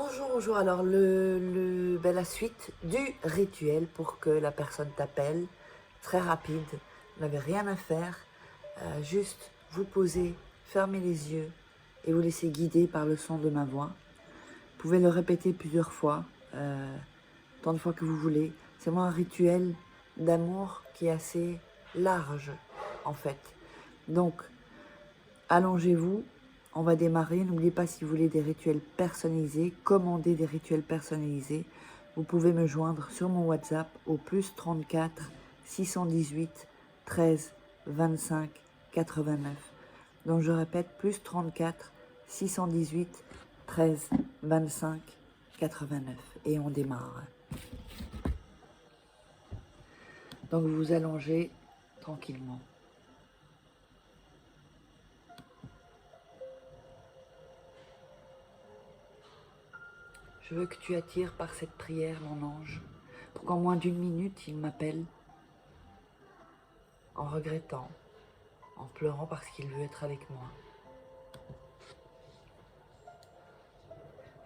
Bonjour, bonjour. Alors, la suite du rituel pour que la personne t'appelle, très rapide, vous n'avez rien à faire, juste vous posez, fermez les yeux et vous laissez guider par le son de ma voix. Vous pouvez le répéter plusieurs fois, tant de fois que vous voulez. C'est vraiment un rituel d'amour qui est assez large, en fait. Donc, allongez-vous, on va démarrer. N'oubliez pas, si vous voulez des rituels personnalisés, commandez des rituels personnalisés. Vous pouvez me joindre sur mon WhatsApp au plus 34 618 13 25 89. Donc je répète, plus 34 618 13 25 89. Et on démarre. Donc vous vous allongez tranquillement. Je veux que tu attires par cette prière mon ange, pour qu'en moins d'une minute, il m'appelle en regrettant, en pleurant parce qu'il veut être avec moi.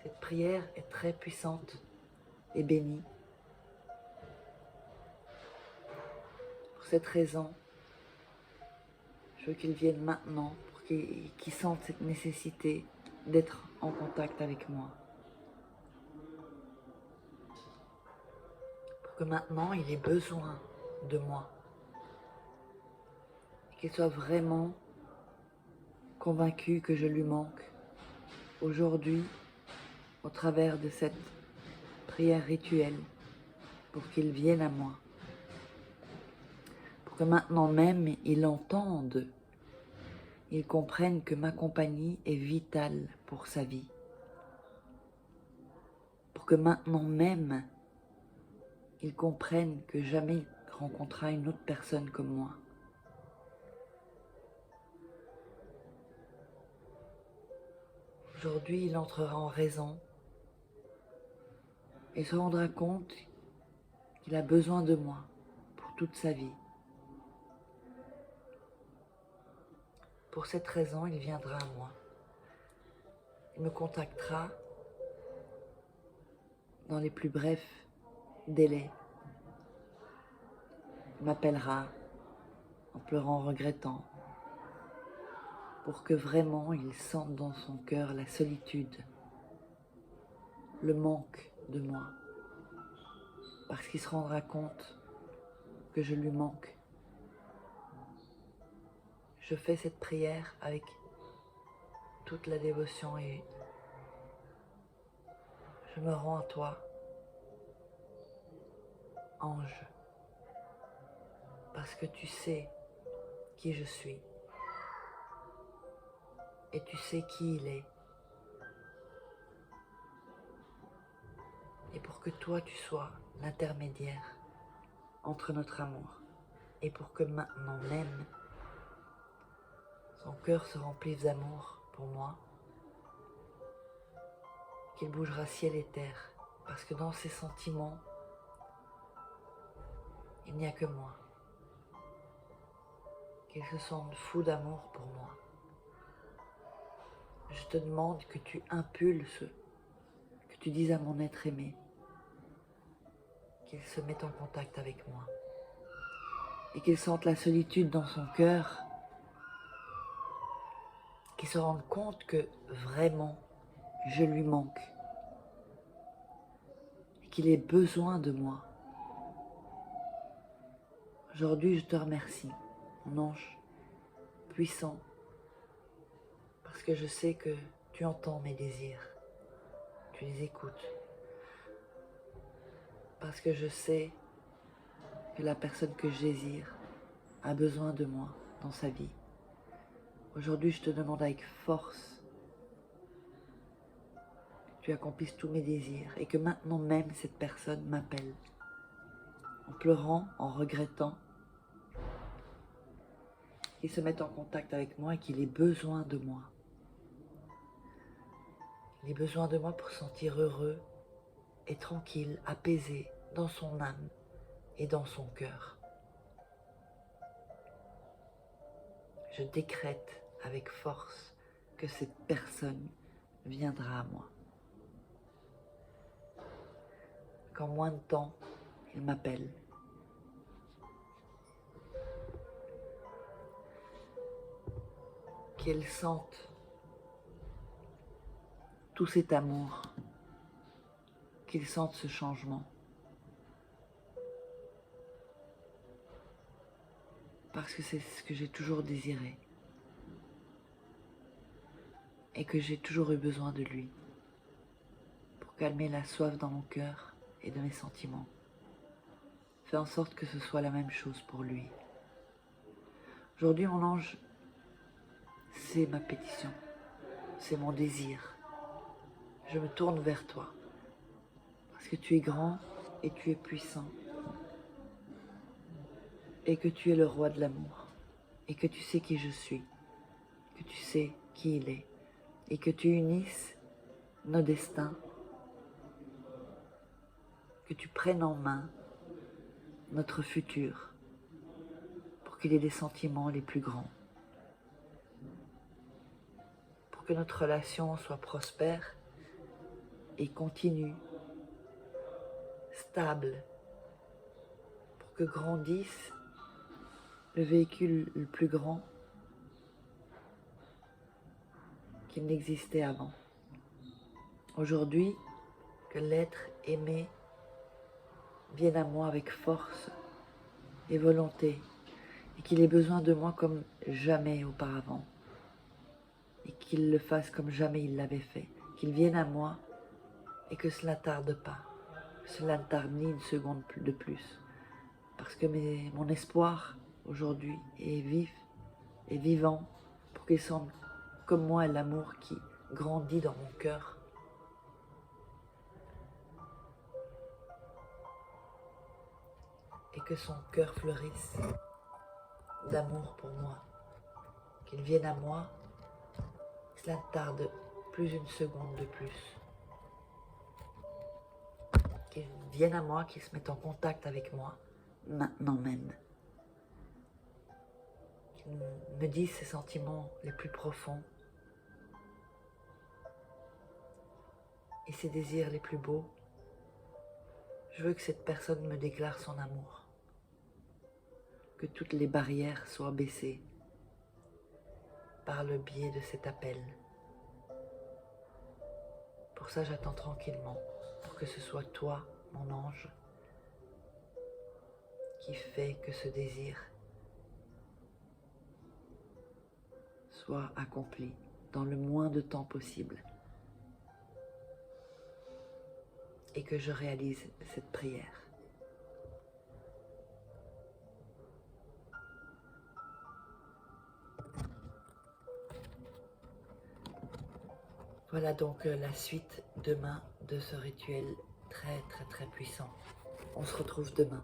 Cette prière est très puissante et bénie. Pour cette raison, je veux qu'il vienne maintenant, pour qu'il sente cette nécessité d'être en contact avec moi. Pour que maintenant, il ait besoin de moi. Qu'il soit vraiment convaincu que je lui manque. Aujourd'hui, au travers de cette prière rituelle, pour qu'il vienne à moi. Pour que maintenant même, il entende, il comprenne que ma compagnie est vitale pour sa vie. Pour que maintenant même, il comprenne que jamais il rencontrera une autre personne comme moi. Aujourd'hui, il entrera en raison et se rendra compte qu'il a besoin de moi pour toute sa vie. Pour cette raison, il viendra à moi. Il me contactera dans les plus brefs délais. Il m'appellera en pleurant, en regrettant, pour que vraiment il sente dans son cœur la solitude, le manque de moi, parce qu'il se rendra compte que je lui manque. Je fais cette prière avec toute la dévotion et je me rends à toi, ange, parce que tu sais qui je suis et tu sais qui il est. Et pour que toi tu sois l'intermédiaire entre notre amour et pour que maintenant même son cœur se remplisse d'amour pour moi, qu'il bougera ciel et terre, parce que dans ses sentiments, il n'y a que moi. Qu'il se sente fou d'amour pour moi. Je te demande que tu impulses, que tu dises à mon être aimé qu'il se mette en contact avec moi et qu'il sente la solitude dans son cœur, qu'il se rende compte que vraiment je lui manque et qu'il ait besoin de moi. Aujourd'hui, je te remercie, mon ange puissant, parce que je sais que tu entends mes désirs, tu les écoutes, parce que je sais que la personne que je désire a besoin de moi dans sa vie. Aujourd'hui, je te demande avec force que tu accomplisses tous mes désirs et que maintenant même cette personne m'appelle en pleurant, en regrettant, qu'il se mette en contact avec moi et qu'il ait besoin de moi. Il ait besoin de moi pour se sentir heureux et tranquille, apaisé dans son âme et dans son cœur. Je décrète avec force que cette personne viendra à moi. qu'en moins de temps, il m'appelle. Qu'elle sente tout cet amour, qu'il sente ce changement. Parce que c'est ce que j'ai toujours désiré. Et que j'ai toujours eu besoin de lui. Pour calmer la soif dans mon cœur et de mes sentiments. Fais en sorte que ce soit la même chose pour lui. Aujourd'hui, mon ange, c'est ma pétition. C'est mon désir. Je me tourne vers toi. Parce que tu es grand et tu es puissant. Et que tu es le roi de l'amour. Et que tu sais qui je suis. Que tu sais qui il est. Et que tu unisses nos destins. Que tu prennes en main notre futur. Pour qu'il ait des sentiments les plus grands. Pour que notre relation soit prospère et continue, stable. Pour que grandisse le véhicule le plus grand qu'il n'existait avant. Aujourd'hui, que l'être aimé vienne à moi avec force et volonté, et qu'il ait besoin de moi comme jamais auparavant, et qu'il le fasse comme jamais il l'avait fait, qu'il vienne à moi et que cela ne tarde pas, que cela ne tarde ni une seconde de plus, parce que mon espoir aujourd'hui est vif et vivant pour qu'il sente comme moi l'amour qui grandit dans mon cœur. Et que son cœur fleurisse d'amour pour moi. Qu'il vienne à moi, que cela ne tarde plus une seconde de plus. Qu'il vienne à moi, qu'il se mette en contact avec moi, maintenant même. Qu'il me dise ses sentiments les plus profonds et ses désirs les plus beaux. Je veux que cette personne me déclare son amour. Que toutes les barrières soient baissées par le biais de cet appel. Pour ça, j'attends tranquillement, pour que ce soit toi, mon ange, qui fait que ce désir soit accompli dans le moins de temps possible et que je réalise cette prière. Voilà donc la suite demain de ce rituel très puissant. On se retrouve demain.